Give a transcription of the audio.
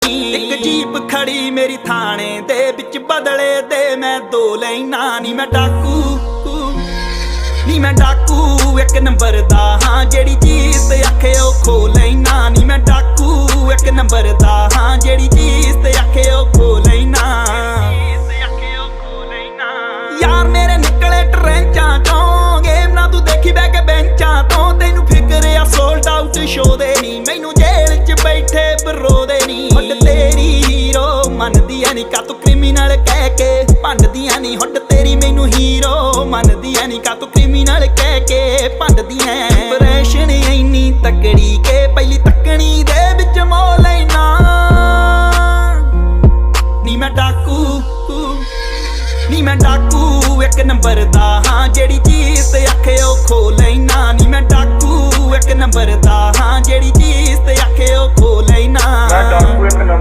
ਇੱਕ ਜੀਪ ਖੜੀ ਮੇਰੀ ਥਾਣੇ ਦੇ ਵਿੱਚ ਬਦਲੇ ਦੇ ਮੈਂ 2 ਲੈਣਾ ਨੀ ਮੈਂ ਡਾਕੂ ਨੀ ਮੈਂ ਡਾਕੂ ਇੱਕ ਨੰਬਰ ਦਾ ਹਾਂ ਜਿਹੜੀ ਚੀਜ਼ ਤੇ ਆਖੇ ਉਹ ਖੋ ਲੈਣਾ ਨੀ ਮੈਂ ਡਾਕੂ ਇੱਕ ਨੰਬਰ ਦਾ ਹਾਂ ਜਿਹੜੀ ਚੀਜ਼ ਤੇ ਆਖੇ ਉਹ ਖੋ ਲੈਣਾ ਯਾਰ ਮੇਰੇ ਨਿਕਲੇ ਟਰੈਂਚਾਂ ਚੋਂ ਗੇਮ ਨਾ ਤੂੰ ਦੇਖੀ ਬਹਿ ਕੇ ਬੈਂਚਾਂ ਤੋਂ ਤੈਨੂੰ ਫਿਕਰ ਆ ਸੋਲਡ ਆਊਟ ਸ਼ੋ ਦੇ ਨੀ ਮੈਨੂੰ ਜੇਲ੍ਹ 'ਚ ਬੈਠੇ ਬਰੋ ਦੇ ਨੀ ਹੁੱਡ ਤੇਰੀ ਹੀਰੋ ਮੰਨਦੀ ਐ ਨੀ ਕਾ ਤੂੰ ਕ੍ਰਿਮੀਨਲ ਕਹਿ ਕੇ ਭੰਡਦੀ ਐ ਨੀ ਹੁੱਡ ਤੇਰੀ ਮੈਨੂੰ ਹੀਰੋ ਮੰਨਦੀ ਐ ਨੀ ਕਾ ਤੂੰ ਕ੍ਰਿਮੀਨਲ ਕਹਿ ਕੇ ਭੰਡਦੀ ਐ ਇੰਪ੍ਰੈਸ਼ਨ ਇੰਨੀ ਤਕੜੀ ਕੇ ਪਹਿਲੀ ਤੱਕਣੀ ਦੇ ਵਿੱਚ ਮੋ ਲੈਣਾ ਨੀ ਮੈਂ ਡਾਕੂ ਨੀ ਮੈਂ ਡਾਕੂ ਇੱਕ ਨੰਬਰ ਦਾ ਹਾਂ ਜਿਹੜੀ ਚੀਜ਼ ਤੇ ਆਖੇ ਉਹ ਖੋ ਲੈਣਾ ਨੀ ਮੈਂ ਡਾਕੂ ਇੱਕ ਨੰਬਰ ਦਾ ਹਾਂ ਜਿਹੜੀ ਚੀਜ਼ ਤੇ ਆਖੇ ਉਹ ਖੋ ਲੈਣਾ ਮੈਂ ਡਾਕੂ ਇੱਕ ਨੰਬਰ